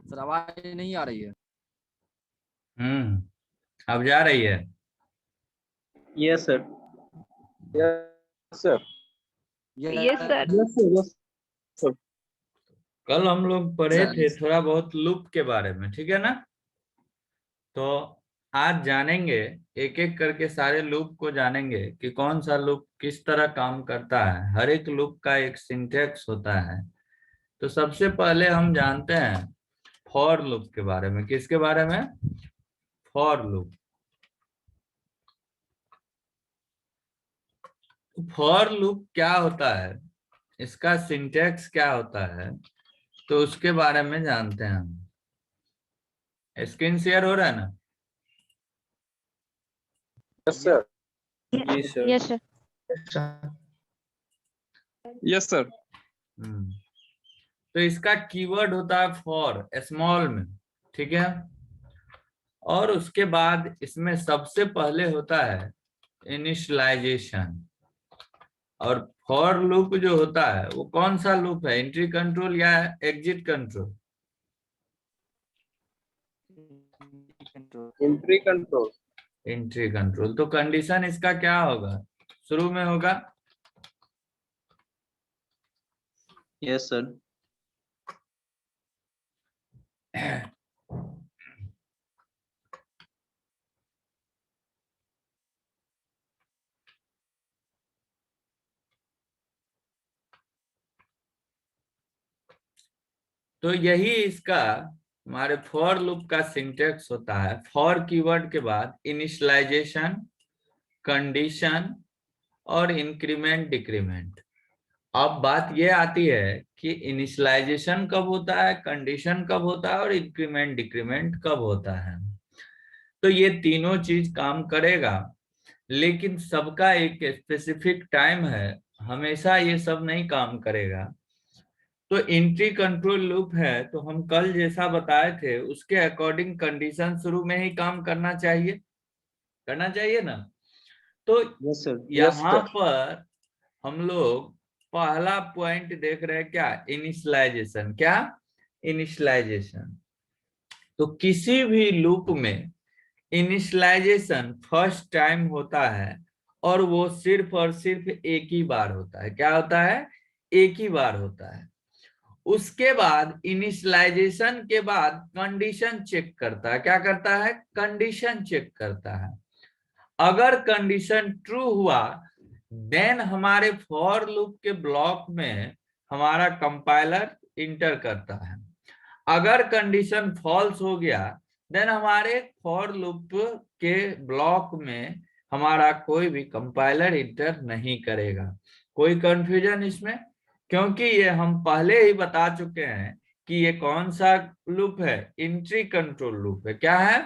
Sir आवाज नहीं आ रही है। अब जा रही है। Yes sir. Yes sir. Yes sir. Yes sir. Yes sir. कल हम लोग पढ़े थे चलिए। थोड़ा बहुत लूप के बारे में, ठीक है ना। तो आज जानेंगे, एक एक करके सारे लूप को जानेंगे कि कौन सा लूप किस तरह काम करता है। हर एक लूप का एक सिंटैक्स होता है। तो सबसे पहले हम जानते हैं फॉर लूप के बारे में। किसके बारे में? For loop. फॉर लूप क्या होता है, इसका सिंटैक्स क्या होता है, तो उसके बारे में जानते हैं हम। स्क्रीन शेयर हो रहा है ना? Yes sir. जी sir. Yes sir. Yes sir. तो इसका कीवर्ड होता है फॉर, स्मॉल में, ठीक है। और उसके बाद इसमें सबसे पहले होता है इनिशियलाइजेशन। और फॉर लूप जो होता है वो कौन सा लूप है? एंट्री कंट्रोल या exit control? Entry control. Entry control. तो कंडीशन इसका क्या होगा? शुरू में होगा यस सर। तो यही इसका हमारे फॉर लूप का सिंटेक्स होता है। फॉर कीवर्ड के बाद इनिशियलाइजेशन, कंडीशन और इंक्रीमेंट डिक्रीमेंट। अब बात ये आती है कि इनिशियलाइजेशन कब होता है, कंडीशन कब होता है और इंक्रीमेंट डिक्रीमेंट कब होता है। तो ये तीनों चीज काम करेगा, लेकिन सबका एक स्पेसिफिक टाइम है। हमेशा ये सब नहीं काम करेगा। तो एंट्री कंट्रोल लूप है तो हम कल जैसा बताए थे उसके अकॉर्डिंग कंडीशन शुरू में ही काम करना चाहिए, करना चाहिए ना। तो यस सर। यस यहाँ सर। पर हम लोग पहला पॉइंट देख रहे हैं, क्या? इनिशियलाइजेशन। क्या? इनिशियलाइजेशन। तो किसी भी लूप में इनिशियलाइजेशन फर्स्ट टाइम होता है और वो सिर्फ और सिर्फ एक ही बार होता है। क्या होता है? एक ही बार होता है। उसके बाद इनिशियलाइजेशन के बाद कंडीशन चेक करता है। क्या करता है? कंडीशन चेक करता है। अगर कंडीशन ट्रू हुआ देन हमारे फॉर लूप के ब्लॉक में हमारा कंपाइलर इंटर करता है। अगर कंडीशन फॉल्स हो गया देन हमारे फॉर लूप के ब्लॉक में हमारा कोई भी कंपाइलर इंटर नहीं करेगा। कोई कंफ्यूजन इसमें? क्योंकि ये हम पहले ही बता चुके हैं कि ये कौन सा लूप है? एंट्री कंट्रोल लूप है। क्या है?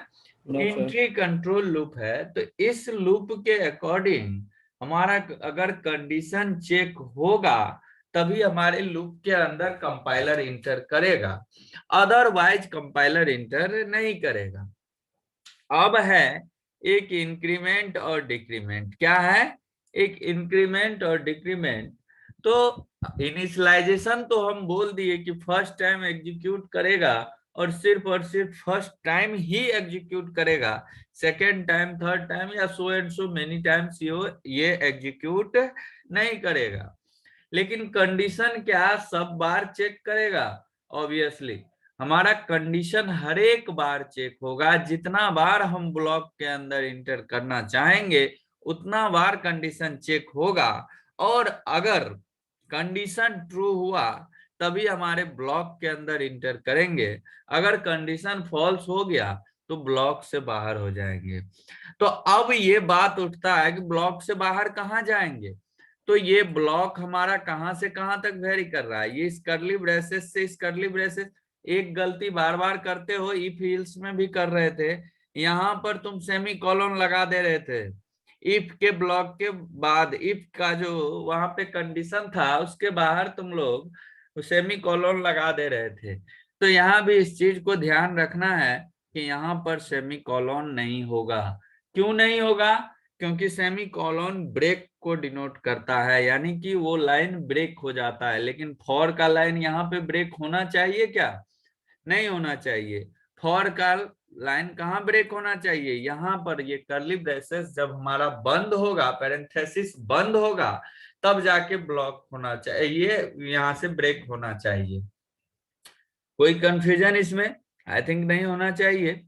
एंट्री कंट्रोल लूप है। तो इस लूप के अकॉर्डिंग हमारा अगर कंडीशन चेक होगा तभी हमारे लूप के अंदर कंपाइलर इंटर करेगा, अदरवाइज कंपाइलर इंटर नहीं करेगा। अब है एक इंक्रीमेंट और डिक्रीमेंट। क्या है? एक इंक्रीमेंट और डिक्रीमेंट। तो इनिशियलाइजेशन तो हम बोल दिए कि फर्स्ट टाइम एग्जीक्यूट करेगा और सिर्फ फर्स्ट टाइम ही एग्जीक्यूट करेगा। सेकेंड टाइम, थर्ड टाइम या so and so many times ये एग्जीक्यूट नहीं करेगा। लेकिन कंडीशन क्या सब बार चेक करेगा? ऑब्वियसली हमारा कंडीशन हर एक बार चेक होगा। जितना बार हम ब्लॉक के अंदर इंटर करना चाहेंगे उतना बार कंडीशन चेक होगा। और अगर कंडीशन ट्रू हुआ तभी हमारे ब्लॉक के अंदर इंटर करेंगे। अगर कंडीशन फॉल्स हो गया तो ब्लॉक से बाहर हो जाएंगे। तो अब ये बात उठता है कि ब्लॉक से बाहर कहाँ जाएंगे? तो ये ब्लॉक हमारा कहां से कहां तक वेरी कर रहा है? ये इस कर्ली ब्रेसेस से इस कर्ली ब्रेसेस। एक गलती बार बार करते हो, इफ हिल्स में भी कर रहे थे। यहां पर तुम सेमी कॉलन लगा दे रहे थे। इफ के ब्लॉक के बाद इफ का जो वहां पे कंडीशन था उसके बाहर तुम लोग सेमी कॉलन लगा दे रहे थे। तो यहाँ भी इस चीज को ध्यान रखना है कि यहाँ पर सेमी कॉलन नहीं होगा। क्यों नहीं होगा? क्योंकि सेमी कॉलन ब्रेक को डिनोट करता है, यानी कि वो लाइन ब्रेक हो जाता है। लेकिन फॉर का लाइन यहाँ पे ब्रेक होना चाहिए क्या? नहीं होना चाहिए। फॉर का लाइन कहाँ ब्रेक होना चाहिए, यहाँ पर। ये कर्ली ब्रेसेस जब हमारा बंद होगा, पैरेंथेसिस बंद होगा, तब जाके ब्लॉक होना चाहिए, यहाँ से ब्रेक होना चाहिए। कोई कंफ्यूजन इसमें? आई थिंक नहीं होना चाहिए।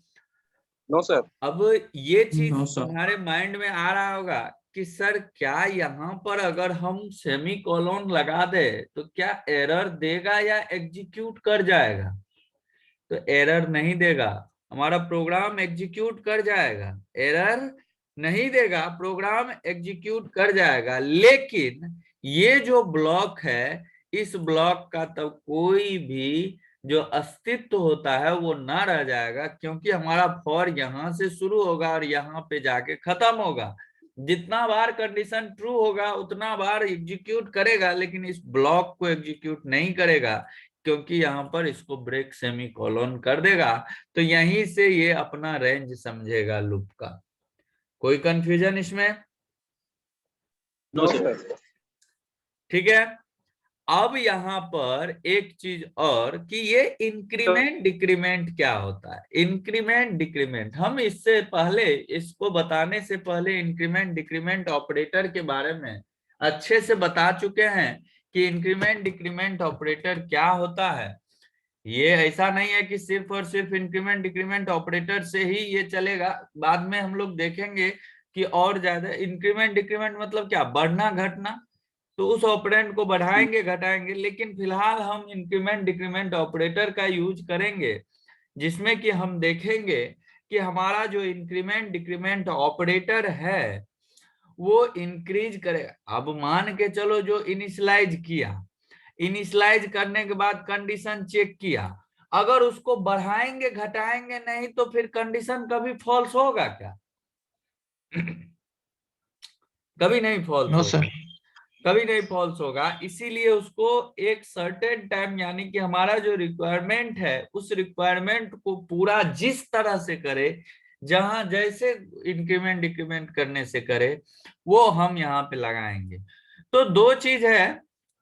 No sir. अब ये चीज No, sir. तुम्हारे माइंड में आ रहा होगा कि सर क्या यहाँ पर अगर हम सेमी कोलोन लगा दे तो क्या एरर देगा या एग्जीक्यूट कर जाएगा? तो एरर नहीं देगा, हमारा प्रोग्राम एग्जीक्यूट कर जाएगा। एरर नहीं देगा, प्रोग्राम एग्जीक्यूट कर जाएगा। लेकिन ये जो ब्लॉक है, इस ब्लॉक का तब कोई भी जो अस्तित्व होता है वो ना रह जाएगा, क्योंकि हमारा फॉर यहां से शुरू होगा और यहाँ पे जाके खत्म होगा। जितना बार कंडीशन ट्रू होगा उतना बार एग्जीक्यूट करेगा, लेकिन इस ब्लॉक को एग्जीक्यूट नहीं करेगा, क्योंकि यहाँ पर इसको ब्रेक सेमी कोलोन कर देगा। तो यहीं से ये अपना रेंज समझेगा लूप का। कोई कंफ्यूजन इसमें? No sir. ठीक है। अब यहाँ पर एक चीज और कि ये इंक्रीमेंट डिक्रीमेंट क्या होता है। इंक्रीमेंट डिक्रीमेंट, हम इससे पहले, इसको बताने से पहले इंक्रीमेंट डिक्रीमेंट ऑपरेटर के बारे में अच्छे से बता चुके हैं कि इंक्रीमेंट डिक्रीमेंट ऑपरेटर क्या होता है। ये ऐसा नहीं है कि सिर्फ और सिर्फ इंक्रीमेंट डिक्रीमेंट ऑपरेटर से ही ये चलेगा। बाद में हम लोग देखेंगे कि और ज्यादा इंक्रीमेंट डिक्रीमेंट मतलब क्या, बढ़ना घटना। तो उस ऑपरेंड को बढ़ाएंगे घटाएंगे, लेकिन फिलहाल हम इंक्रीमेंट डिक्रीमेंट ऑपरेटर का यूज करेंगे, जिसमें कि हम देखेंगे कि हमारा जो इंक्रीमेंट डिक्रीमेंट ऑपरेटर है वो इंक्रीज करेगा। अब मान के चलो जो इनिशियलाइज किया, इनिशियलाइज करने के बाद कंडीशन चेक किया, अगर उसको बढ़ाएंगे घटाएंगे नहीं तो फिर कंडीशन कभी फॉल्स होगा क्या? कभी नहीं फॉल्स होगा। कभी नहीं फॉल्स होगा। इसीलिए उसको एक सर्टेन टाइम, यानी कि हमारा जो रिक्वायरमेंट है उस रिक्वायरमेंट को पूरा जिस तरह से करे, जहां जैसे इंक्रीमेंट डिक्रीमेंट करने से करे, वो हम यहाँ पे लगाएंगे। तो दो चीज है।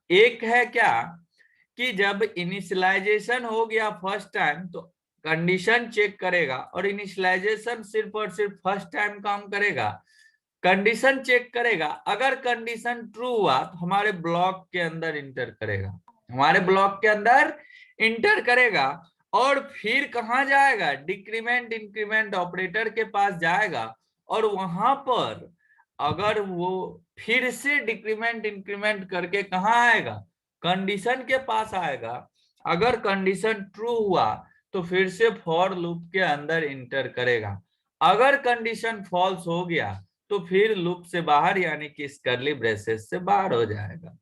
एक है क्या कि जब इनिशियलाइजेशन हो गया फर्स्ट टाइम तो कंडीशन चेक करेगा, और इनिशियलाइजेशन सिर्फ और सिर्फ फर्स्ट टाइम काम करेगा। कंडीशन चेक करेगा, अगर कंडीशन ट्रू हुआ तो हमारे ब्लॉक के अंदर इंटर करेगा, हमारे ब्लॉक के अंदर इंटर करेगा, और फिर कहां जाएगा, डिक्रीमेंट इंक्रीमेंट ऑपरेटर के पास जाएगा, और वहां पर अगर वो फिर से डिक्रीमेंट इंक्रीमेंट करके कहां आएगा, कंडीशन के पास आएगा। अगर कंडीशन ट्रू हुआ तो फिर से फॉर लूप के अंदर इंटर करेगा। अगर कंडीशन फॉल्स हो गया तो फिर लूप से बाहर, यानी कि इस कर्ली ब्रेसेस से बाहर हो जाएगा।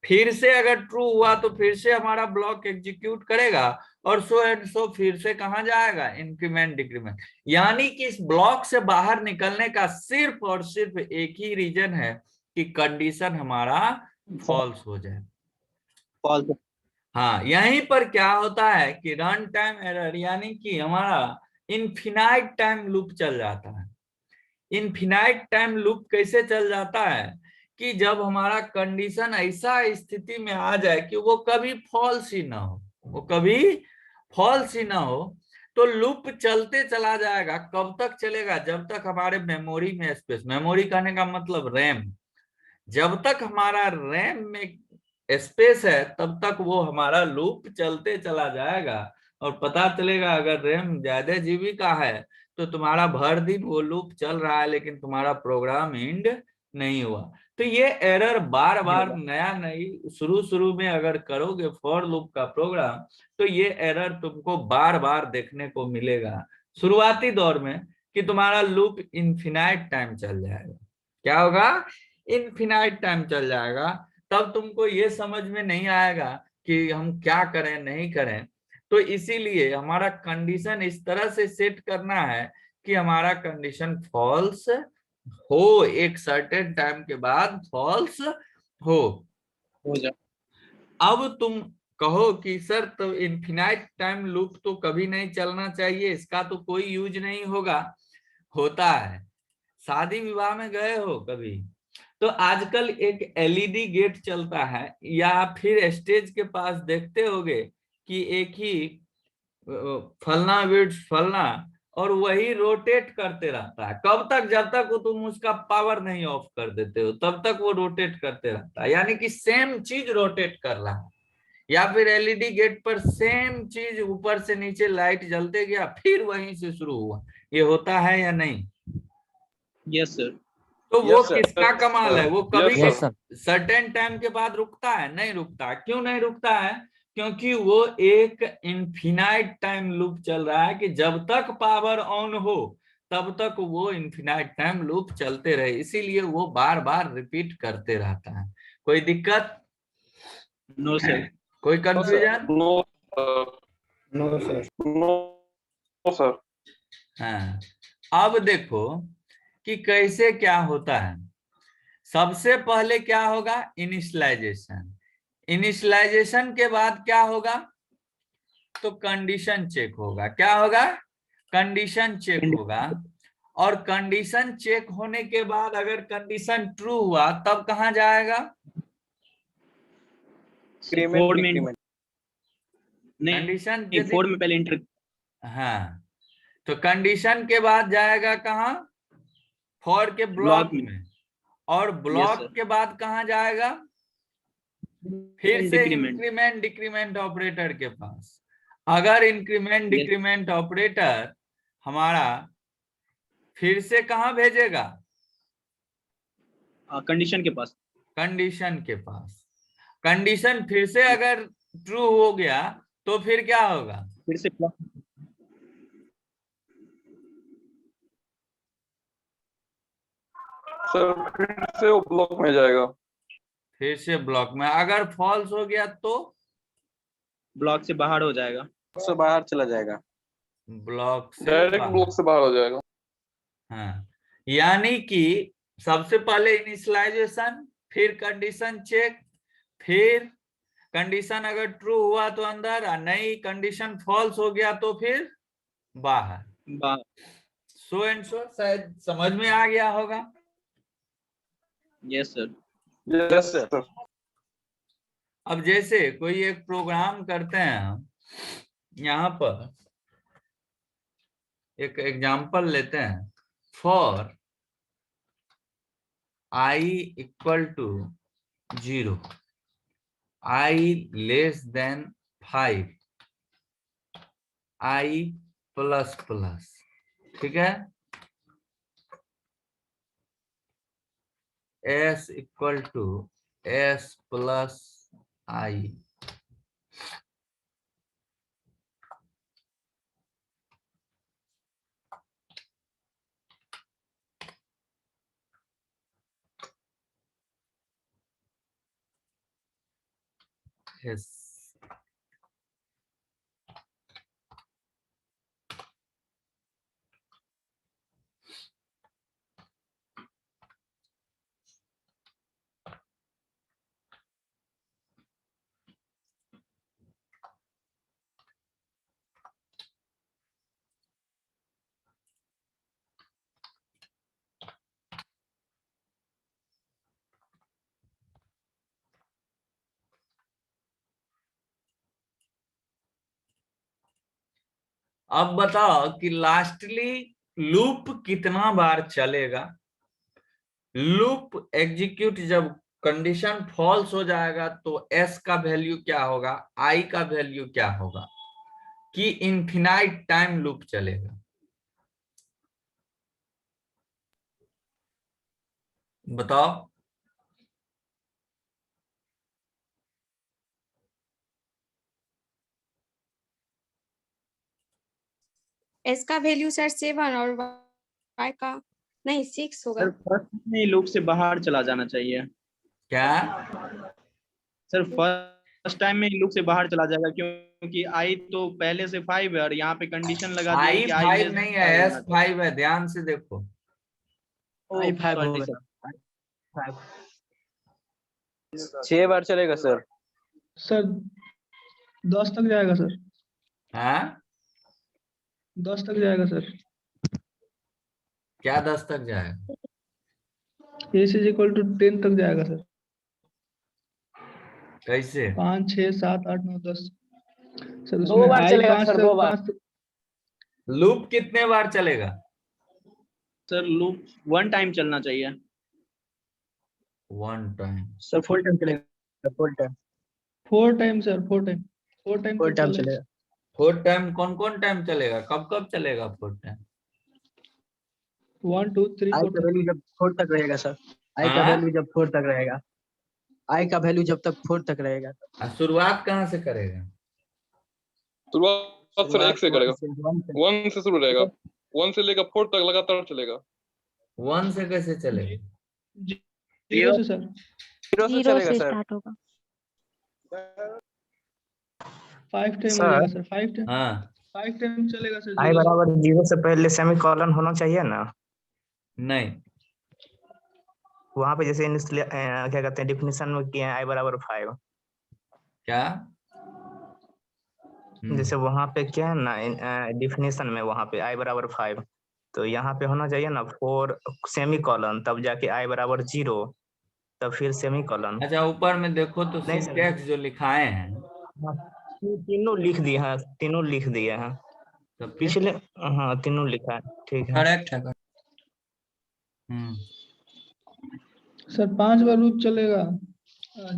फिर से अगर ट्रू हुआ तो फिर से हमारा ब्लॉक एग्जीक्यूट करेगा, और सो एंड सो फिर से कहां जाएगा, इंक्रीमेंट डिक्रीमेंट। यानी कि इस ब्लॉक से बाहर निकलने का सिर्फ और सिर्फ एक ही रीजन है कि कंडीशन हमारा फॉल्स हो जाए। फॉल्स। हाँ, यहीं पर क्या होता है कि रन टाइम एरर, यानी कि हमारा इनफिनाइट टाइम लूप चल जाता है। इनफिनाइट टाइम लूप कैसे चल जाता है कि जब हमारा कंडीशन ऐसा स्थिति में आ जाए कि वो कभी फॉल्स ही ना हो, वो कभी फॉल्स ही ना हो, तो लूप चलते चला जाएगा। कब तक चलेगा, जब तक हमारे मेमोरी में स्पेस, मेमोरी कहने का मतलब रैम, जब तक हमारा रैम में स्पेस है तब तक वो हमारा लूप चलते चला जाएगा। और पता चलेगा अगर रैम ज्यादा जीबी का है तो तुम्हारा भर दिन वो लूप चल रहा है, लेकिन तुम्हारा प्रोग्राम एंड नहीं हुआ। तो ये एरर बार बार नया नहीं, शुरू शुरू में अगर करोगे फॉर लूप का प्रोग्राम तो ये एरर तुमको बार बार देखने को मिलेगा शुरुआती दौर में, कि तुम्हारा लूप इनफिनाइट टाइम चल जाएगा। क्या होगा, इनफिनाइट टाइम चल जाएगा। तब तुमको ये समझ में नहीं आएगा कि हम क्या करें नहीं करें। तो इसीलिए हमारा कंडीशन इस तरह से सेट करना है कि हमारा कंडीशन फॉल्स हो, एक सर्टेन टाइम के बाद फॉल्स हो जाए। अब तुम कहो कि सर तो इनफिनाइट टाइम लूप तो कभी नहीं चलना चाहिए, इसका तो कोई यूज नहीं होगा। होता है। शादी विवाह में गए हो कभी, तो आजकल एक एलईडी गेट चलता है, या फिर स्टेज के पास देखते होगे कि एक ही फलना बिट्स फलना, और वही रोटेट करते रहता है। कब तक? जब तक वो तुम उसका पावर नहीं ऑफ कर देते हो तब तक वो रोटेट करते रहता है। यानी कि सेम चीज रोटेट कर रहा है। या फिर एलईडी गेट पर सेम चीज ऊपर से नीचे लाइट जलते गया, फिर वहीं से शुरू हुआ। ये होता है या नहीं? Yes sir. तो वो Yes, sir. किसका कमाल है? वो कभी Yes, sir. सर्टेन टाइम के बाद रुकता है? नहीं रुकता। क्यों नहीं रुकता है? क्योंकि वो एक इनफिनाइट टाइम लूप चल रहा है कि जब तक पावर ऑन हो तब तक वो इनफिनाइट टाइम लूप चलते रहे, इसीलिए वो बार बार रिपीट करते रहता है। कोई दिक्कत? No sir. कोई confusion? No no sir. No sir. हाँ, अब देखो कि कैसे क्या होता है। सबसे पहले क्या होगा? इनिशियलाइजेशन। इनिशियलाइजेशन के बाद क्या होगा? तो कंडीशन चेक होगा। क्या होगा? कंडीशन चेक होगा। और कंडीशन चेक होने के बाद अगर कंडीशन ट्रू हुआ तब कहां जाएगा? फोर में नहीं, कंडीशन फोर में पहले इंटर। हाँ, तो कंडीशन के बाद जाएगा कहां? फॉर के ब्लॉक में। और ब्लॉक के बाद कहां जाएगा? फिर से इंक्रीमेंट डिक्रीमेंट ऑपरेटर के पास। अगर इंक्रीमेंट डिक्रीमेंट ऑपरेटर हमारा फिर से कहां भेजेगा? कंडीशन के पास। कंडीशन के पास। कंडीशन फिर से अगर ट्रू हो गया तो फिर क्या होगा? फिर से सर फिर से वो ब्लॉक में जाएगा। फिर से ब्लॉक में। अगर फॉल्स हो गया तो ब्लॉक से बाहर हो जाएगा। से बाहर चला जाएगा। ब्लॉक से डायरेक्ट ब्लॉक से बाहर हो जाएगा। हाँ, यानी कि सबसे पहले इनिशियलाइजेशन, फिर कंडीशन चेक, फिर कंडीशन अगर ट्रू हुआ तो अंदर, और नई कंडीशन फॉल्स हो गया तो फिर बाहर। So and so. शायद समझ में आ गया होगा। Yes sir. Yes sir. अब जैसे कोई एक प्रोग्राम करते हैं हम, यहाँ पर एक एग्जांपल लेते हैं। For i equal to 0, i less than 5, i plus plus. ठीक है? s equal to s plus i। yes. अब बताओ कि लास्टली लूप कितना बार चलेगा? लूप एग्जीक्यूट जब कंडीशन फॉल्स हो जाएगा तो s का वैल्यू क्या होगा, i का वैल्यू क्या होगा, कि इनफिनाइट टाइम लूप चलेगा? बताओ। एस का वैल्यू सर 7 और वाई का नहीं 6 होगा। सर फर्स्ट में लूप से बाहर चला जाना चाहिए। क्या? सर फर्स्ट टाइम में लूप से बाहर चला जाएगा क्योंकि आई तो पहले से 5 है और यहाँ पे कंडीशन लगा दी है कि i 5 नहीं है, s 5 है। ध्यान से देखो। आई 5 होगा सर। 6 बार चलेगा सर। सर 10 तक जाएगा सर। हाँ, 10 तक जाएगा सर। क्या 10 तक जाएगा? एस इज इक्वल टू 10 तक जाएगा सर। कैसे? 5 6 7 8 9 10। सर उसमें बार आई चलेगा 5 सर, तक 2 बार। 5 लूप कितने बार चलेगा? सर लूप 1 टाइम चलना चाहिए। 1 टाइम। सर फुल टाइम चलेगा, full time. 4 time sir, 4 time, 4 time full तक टाइम चलेगा। चलेगा। 4 टाइम कौन कौन टाइम चलेगा? कब कब चलेगा 4 टाइम? 1 2 3 आई 4 का तक। वैल्यू जब 4 तक रहेगा सर, आई का हाँ? वैल्यू जब 4 तक रहेगा, आई का वैल्यू जब तक 4 तक रहेगा। शुरुआत कहाँ से करेगा? शुरुआत सर 1 से करेगा, 1 से शुरू रहेगा, 1 से लेकर 4 तक लगातार चलेगा। 1 से कैसे चलेगा? 0 से सर, 0 से 0 चलेगा से सर। स्टार्ट होगा। 5 टाइम हो सर जाएगा सर, 5 टाइम, हाँ 5 टाइम चलेगा सर आई 0 से। बराबर 0 से पहले सेमीकोलन होना चाहिए ना, नहीं, वहां पे जैसे क्या कहते हैं डिफिनेशन में किए हैं आई बराबर 5, क्या? जैसे वहां पे क्या है ना डिफिनेशन में वहां पे आई बराबर 5, तो यहाँ पे होना चाहिए ना 4 सेमीकोलन, तब जाके आई बराबर 0, तब फिर सेमीकोलन। अच्छा ऊपर में देखो तो नहीं सर, सिंटैक्स जो लिखाए हैं हाँ, तीनों लिख दिए हैं, तीनों लिख दिए हैं तो फिर पिछले। हाँ तीनों लिखा है, ठीक है। करेक्ट है। हम्म सर 5 बार लूप चलेगा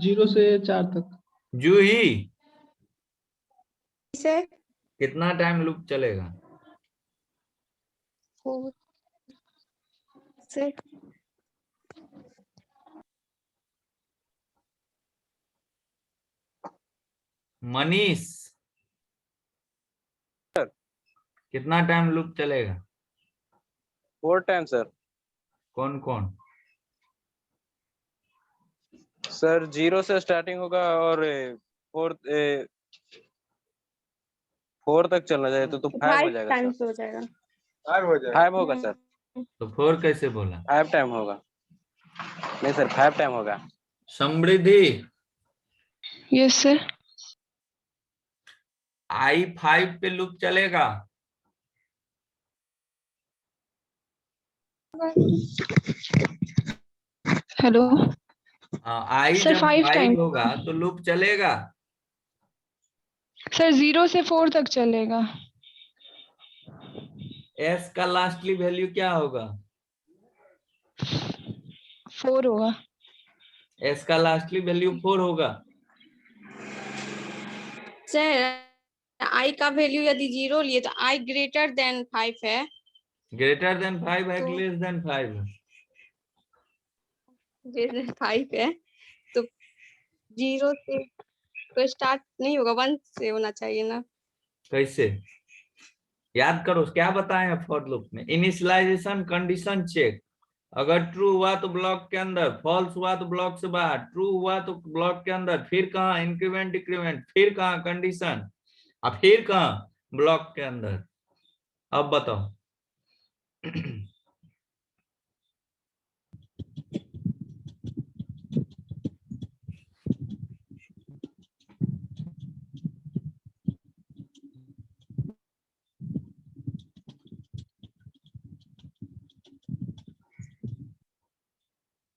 0 से 4 तक। जूही से कितना टाइम लूप चलेगा? 4 से मनीष कितना टाइम लूप चलेगा? 4 टाइम सर। कौन कौन? सर 0 से स्टार्टिंग होगा और 4 तक चलना चाहिए, तो 5 हो 5 जाएगा सर। टाइम्स हो जाएगा। 5 होगा सर, तो 4 कैसे बोला? 5 टाइम होगा। नहीं सर 5 टाइम होगा। समृद्धि यस सर। I5 पे लूप चलेगा? हेलो हाँ I सर, जब 5 टाइम 5 होगा तो लूप चलेगा। सर 0 से 4 तक चलेगा। S का लास्टली वैल्यू क्या होगा? 4 होगा। S का लास्टली वैल्यू 4 होगा। सर आई का वैल्यू यदि 0 लिए तो आई ग्रेटर देन 5 है। ग्रेटर देन 5 है कि तो- लेस देन 5 है? ग्रेटर देन 5 है तो 0 से तो स्टार्ट नहीं होगा, 1 से होना चाहिए ना। कैसे? याद करो क्या बताए फॉर लूप में? इनिशियलाइजेशन कंडीशन चेक, अगर ट्रू हुआ तो ब्लॉक के अंदर, फॉल्स हुआ तो ब्लॉक से बाहर, ट्रू हुआ तो ब्लॉक के अंदर, फिर कहाँ इंक्रीमेंट डिक्रीमेंट, फिर कहाँ कंडीशन, और फिर कहाँ ब्लॉक के अंदर। अब बताओ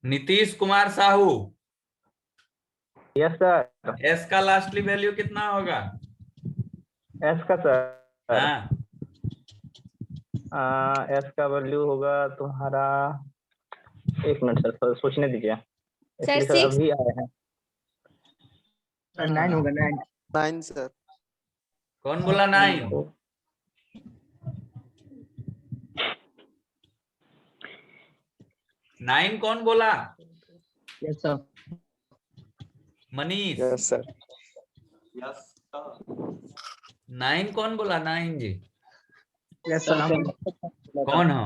Nitish Kumar Sahu, yes sir. S का लास्टली वैल्यू कितना होगा? एस का सर, हाँ एस का वैल्यू होगा तुम्हारा, एक मिनट सर सोचने दीजिए, सर एक्चुअली सर 6 अभी आए हैं। सर 9 होगा, 9। 9 सर। कौन बोला 9? नाइन कौन बोला? Yes sir. Manish. Yes sir. 9 कौन बोला? 9 जी यस सर, हम कौन हो?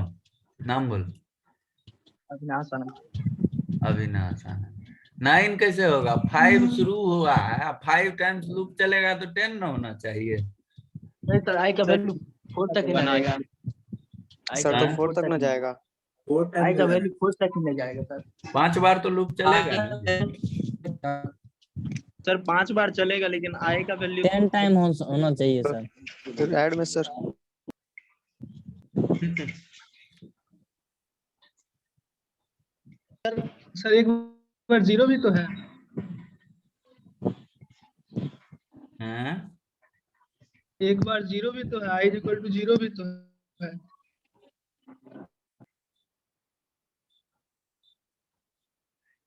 नाम बोल। अविनाश आनंद। अविनाश आनंद। 9 कैसे होगा? 5 शुरू हुआ है, 5 टाइम्स लूप चलेगा तो 10 ना होना चाहिए। नहीं सर, आई का वैल्यू 4 तक ही ना जाएगा। आई सर का तो हाँ? 4 तक ना जाएगा। आई का वैल्यू 4 तक ही नहीं जाएगा सर। 5 बार तो लूप चलेगा ना? सर 5 बार चलेगा लेकिन आई का वैल्यू 10 टाइम होना चाहिए सर। ऐड में सर। सर एक बार 0 भी तो है। हाँ? एक बार 0 भी तो है, i इक्वल टू 0 भी तो है।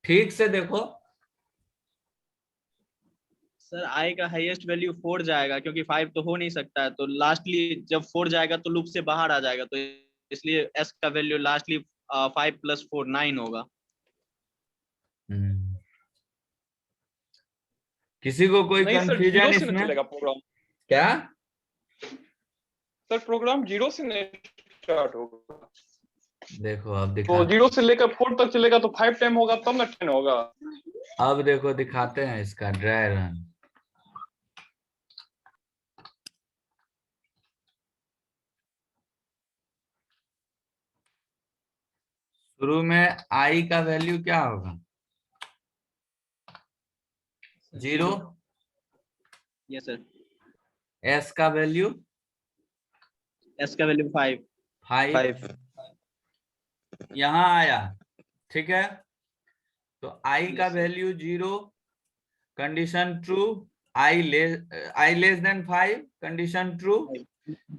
ठीक से देखो, सर i का हाईएस्ट वैल्यू 4 जाएगा, क्योंकि 5 तो हो नहीं सकता है, तो लास्टली जब 4 जाएगा तो लूप से बाहर आ जाएगा, तो इसलिए s का वैल्यू लास्टली 5 + 4 9 होगा। किसी को कोई नहीं सर, कंफ्यूजन 0 से नहीं इसमें? चलेगा प्रोग्राम। क्या सर प्रोग्राम 0 से नहीं स्टार्ट होगा, देखो अब तो दिखा, 0 से लेकर 4 तक चलेगा तो 5 टाइम होगा तब ना 10 होगा। अब देखो दिखाते हैं इसका ड्राई रन। शुरू में i का वैल्यू क्या होगा? 0। Yes sir. s का वैल्यू? s का वैल्यू 5। 5। यहाँ आया, ठीक है, तो i का वैल्यू 0, condition true, i less than 5, condition true.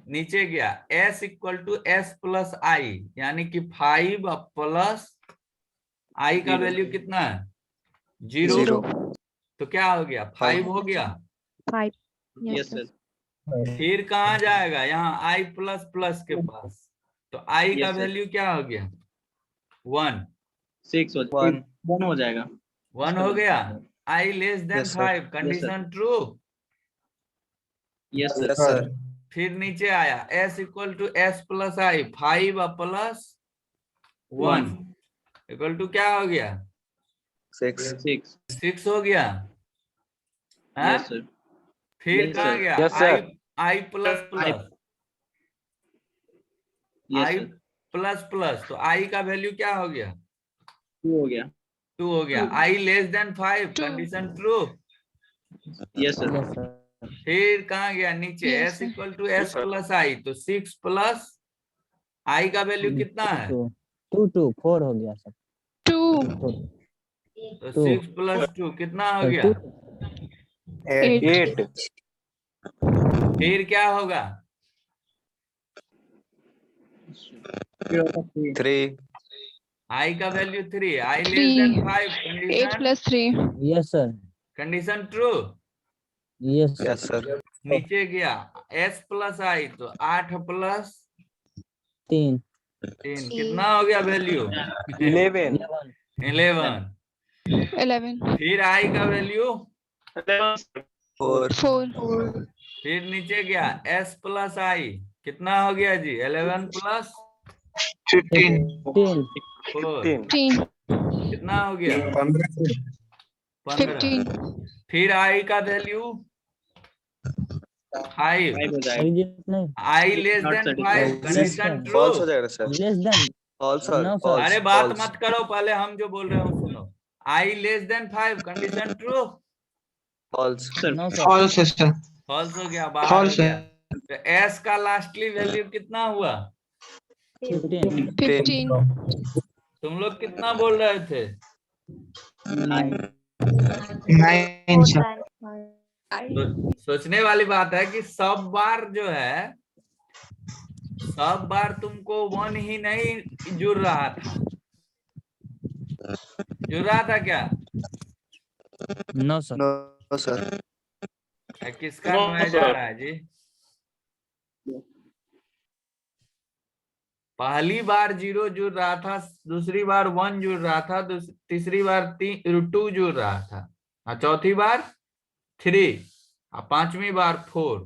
नीचे गया s equal to s plus i, यानी कि 5 प्लस i का वैल्यू कितना है? 0। तो क्या हो गया? 5 हो गया। 5। Yes sir. फिर कहाँ जाएगा? यहाँ i प्लस प्लस के पास, तो i का Yes, sir. वैल्यू क्या हो गया? 1। 6 हो जाएगा। 1 हो गया। i less than 5, condition true. Yes sir. Sir फिर नीचे आया s equal to s plus i, 5 plus 1 equal to क्या हो गया? 6 6 हो गया। हाँ? Yes sir. फिर Yes, कहाँ sir. गया? Yes, sir. i plus plus, yes i sir. Plus plus, तो i का वैल्यू क्या हो गया? 2 हो गया। 2 हो गया। i less than 5, Two. Condition true. Yes sir. Yes sir. फिर कहाँ गया? नीचे Yes, s sir. Equal to s plus i, तो 6 प्लस i का वैल्यू कितना है? 2 4 हो गया सर। 2. तो Two. 6 प्लस 2 कितना हो सर गया? 8. 8 फिर क्या होगा? 3 i का value 3, i less 3. Than 5, 8 condition plus 3. Yes sir. Condition true. Yes sir. Yes sir नीचे गया s प्लस i, तो 8 प्लस 3 3 कितना हो गया वैल्यू? 11 11। 11. फिर i का वैल्यू, 4 4. फिर नीचे गया s प्लस i, कितना हो गया जी? 11 प्लस 15 4 15. कितना हो गया? 15। 15. फिर i का वैल्यू 5, 5 हो जाएगा। नहीं i less Not than 5, satisfied. Condition true. False हो जाएगा sir less than false sir No, sir. False अरे बात मत करो, पहले हम जो बोल रहे हो सुनो। i less than 5, condition true. False sir. No sir. False हो गया, बाहर हो गया। तो s का लास्टली वैल्यू कितना हुआ? 15 15. तुम लोग कितना बोल रहे थे? 9। तो सोचने वाली बात है कि सब बार जो है, सब बार तुमको 1 ही नहीं जुड़ रहा था, जुड़ रहा था क्या? No sir. नो सर किसका नॉइज आ रहा है जी? पहली बार 0 जुड़ रहा था, दूसरी बार 1 जुड़ रहा था, तीसरी बार 2 जुड़ रहा था, और चौथी बार 3, और पांचवी बार 4।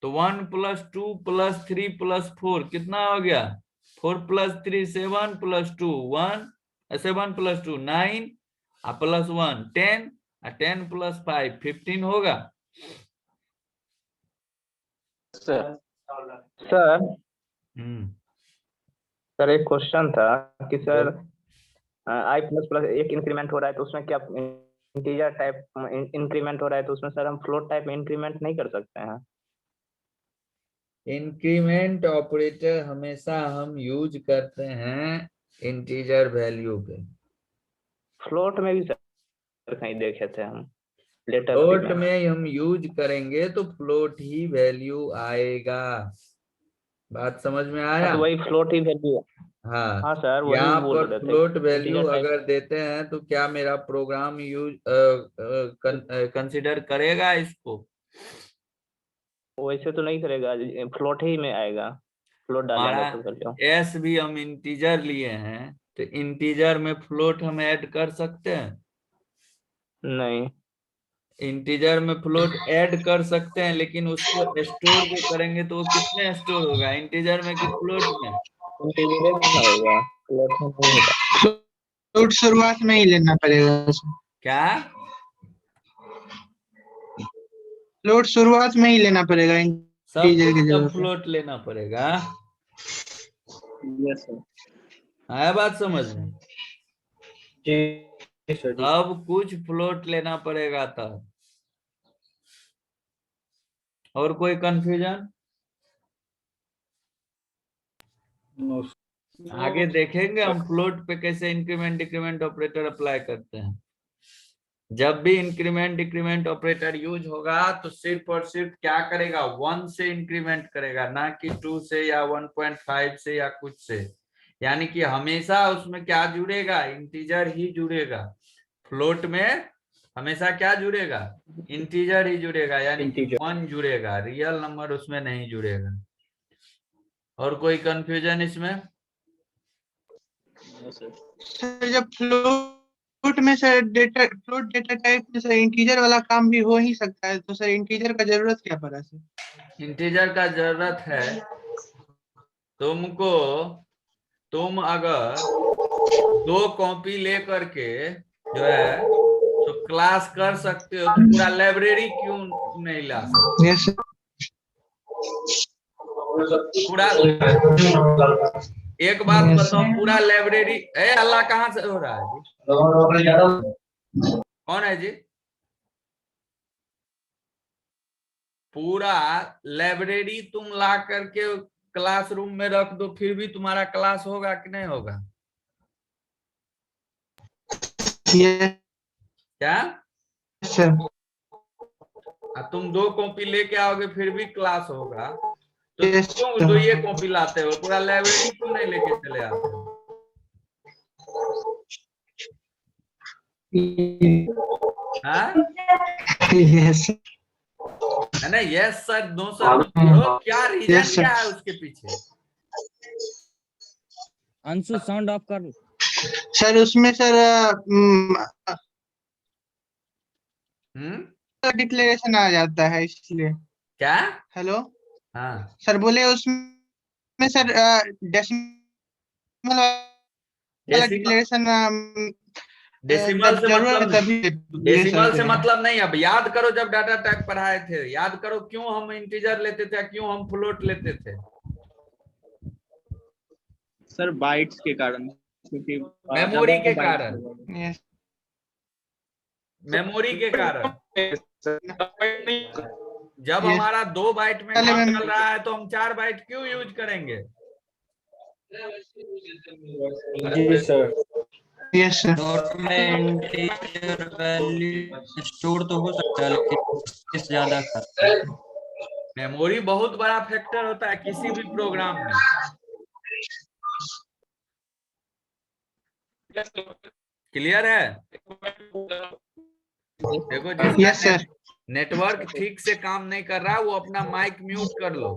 तो 1 प्लस 2 प्लस 3 प्लस 4 कितना हो गया? 4 प्लस 3 7 प्लस 2 1, 7 प्लस 2 9, और प्लस 1 10, और 10 प्लस 5 15 होगा। सर सर एक क्वेश्चन था कि सर i प्लस प्लस एक इंक्रीमेंट हो रहा है, तो उसमें क्या इंटीजर टाइप इंक्रीमेंट हो रहा है, तो उसमें सर हम फ्लोट टाइप में इंक्रीमेंट नहीं कर सकते हैं? इंक्रीमेंट ऑपरेटर हमेशा हम यूज करते हैं इंटीजर वैल्यू पे। फ्लोट में भी सर कहीं देखे थे हम। लेटर फ्लोट में हम यूज करेंगे तो फ्लोट ही वैल्यू आएगा। बात समझ में आया? तो वही फ्लोट ही वैल्यू। हाँ, हाँ सर, वही यहाँ बोल पर रहे थे फ्लोट वैल्यू इंटीजर टाइप। अगर देते हैं तो क्या मेरा प्रोग्राम यूज कंसिडर करेगा इसको? वैसे तो नहीं करेगा, फ्लोट ही में आएगा, फ्लोट हमारा डालेंगे तो वैल्यू। एस भी हम इंटीजर लिए हैं, तो इंटीजर में फ्लोट हम ऐड कर सकते हैं? नहीं। इंटीजर में फ्लोट ऐड कर सकते हैं, लेकिन उसको स्टोर जो करेंगे तो वो किसमें स्टोर होगा, इंटीजर में कि फ्लोट में? इंटीजर में होगा, फ्लोट में नहीं होगा। फ्लोट शुरुआत में ही लेना पड़ेगा। क्या? फ्लोट शुरुआत में ही लेना पड़ेगा सब इंटीजर की सब जगह पे। फ्लोट लेना पड़ेगा। Yes sir. आया बात समझ में? जी सर। सब कुछ फ्लोट लेना पड़ेगा तब। और कोई कंफ्यूजन? आगे देखेंगे हम फ्लोट पे कैसे इंक्रीमेंट डिक्रीमेंट ऑपरेटर अप्लाई करते हैं। जब भी इंक्रीमेंट डिक्रीमेंट ऑपरेटर यूज होगा तो सिर्फ और सिर्फ क्या करेगा, 1 से इंक्रीमेंट करेगा, ना कि 2 से या 1.5 से या कुछ से। यानी कि हमेशा उसमें क्या जुड़ेगा, इंटीजर ही जुड़ेगा। फ्लोट में हमेशा क्या जुड़ेगा, इंटीजर ही जुड़ेगा, यानी कि 1 जुड़ेगा, रियल नंबर उसमें नहीं जुड़ेगा। और कोई कंफ्यूजन इसमें? सर जब फ्लोट में sir data float data type में सर इंटीजर वाला काम भी हो ही सकता है, तो सर इंटीजर का जरूरत क्या पड़ा सर? इंटीजर का जरूरत है तुमको, तुम अगर 2 कॉपी लेकर के जो है तो क्लास कर सकते हो, तो पूरा लाइब्रेरी क्यों नहीं ला सकते? यस पूरा एक बात बताओ, पूरा लाइब्रेरी अल्लाह कहाँ से हो रहा है जी? कौन है जी? पूरा लाइब्रेरी तुम ला करके क्लासरूम में रख दो, फिर भी तुम्हारा क्लास होगा कि नहीं होगा? क्या? सर तुम 2 कॉपी लेके आओगे फिर भी क्लास होगा, तो यस क्यों 2 ये कॉपी लाते हो, पूरा लाइब्रेरी क्यों नहीं लेके चले आते हो? हाँ? यस है ना? यस सर, नो सर मत करो, क्या रीजन यस क्या सर। है उसके पीछे? अंशु साउंड ऑफ कर सर। उसमें सर डिक्लेरेशन आ जाता है इसलिए। क्या? हेलो हाँ सर, बोले उसमें सर डेसिमल वाला डिक्लेरेशन डेसिमल जब से जरूरत है मतलब, तभी ले डेसिमल सकते से हैं। मतलब नहीं। अब याद करो जब डाटा टाइप पढ़ाए थे, याद करो क्यों हम इंटीजर लेते थे, क्यों हम फ्लोट लेते थे? सर बाइट्स के कारण, क्योंकि मेमोरी के बाइट्स कारण, यस मेमोरी के कारण। जब यस हमारा 2 बाइट में पहले काम मैं चल रहा है तो हम 4 बाइट क्यों यूज करेंगे? जी सर। यस सर फ्लोट में इंटीजर वैल्यू स्टोर तो हो सकता है, लेकिन स्पेस ज्यादा खाता है। मेमोरी बहुत बड़ा फैक्टर होता है किसी भी प्रोग्राम में। क्लियर है? देखो जिसका यस सर नेटवर्क ठीक से काम नहीं कर रहा, वो अपना माइक म्यूट कर लो।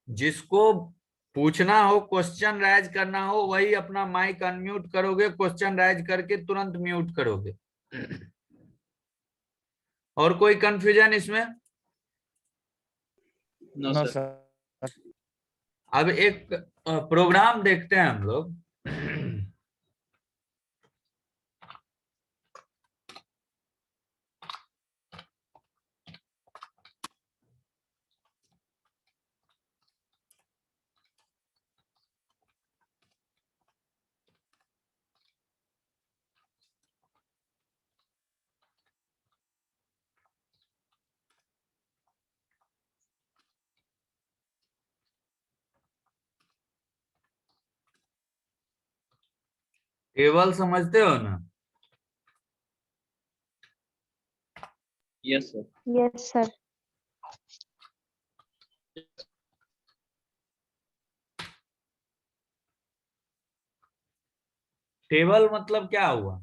जिसको पूछना हो, क्वेश्चन राइज करना हो, वही अपना माइक अनम्यूट करोगे, क्वेश्चन राइज करके तुरंत म्यूट करोगे। और कोई कंफ्यूजन इसमें? No sir. अब एक प्रोग्राम देखते हैं हम लोग। टेबल समझते हो ना? Yes sir. Yes, sir. Table मतलब क्या हुआ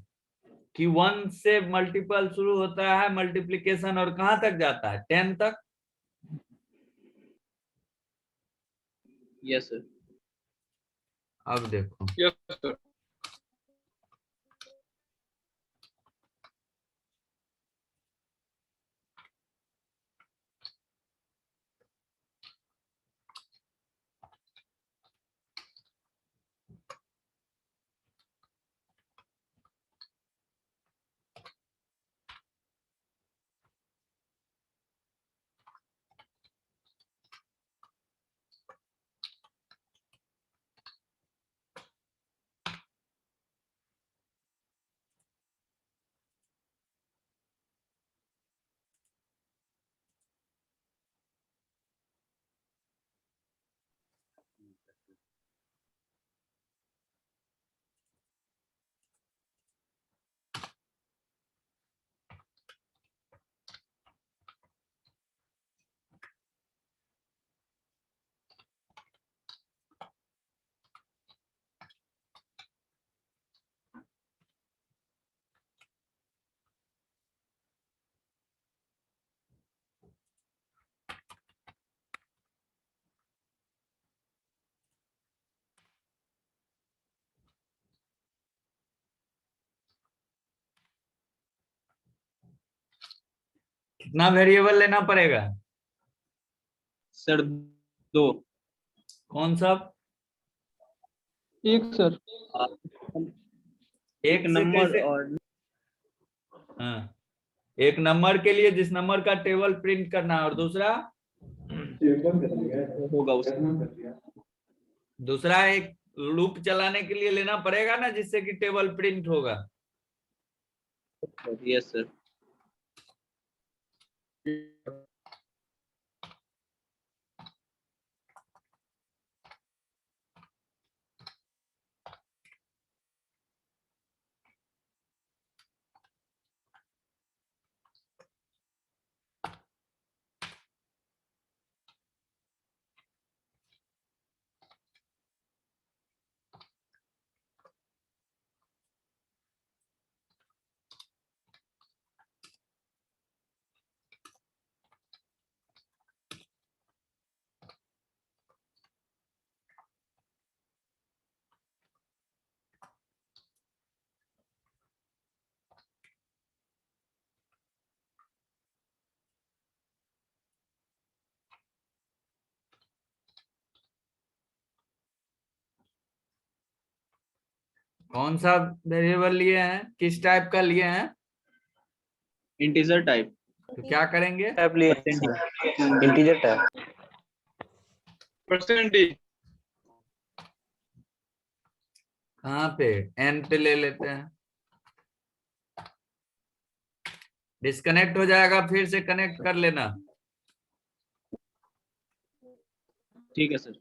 कि 1 से मल्टीपल शुरू होता है मल्टीप्लिकेशन और कहां तक जाता है 10 तक। Yes sir. अब देखो यस सर। कितना वेरिएबल लेना पड़ेगा सर 2। कौन सा? एक सर। एक से नंबर कैसे? और हाँ, एक नंबर के लिए जिस नंबर का टेबल प्रिंट करना है और दूसरा होगा उसका। दूसरा एक लूप चलाने के लिए लेना पड़ेगा ना जिससे कि टेबल प्रिंट होगा। Yes sir. कौन सा वेरिएबल लिए हैं, किस टाइप का लिए हैं? Integer type. तो क्या करेंगे? टाइप लिए इंटीजर टाइप। परसेंटेज। कहाँ पे? एन पे ले लेते हैं। डिस्कनेक्ट हो जाएगा फिर से कनेक्ट कर लेना। ठीक है सर।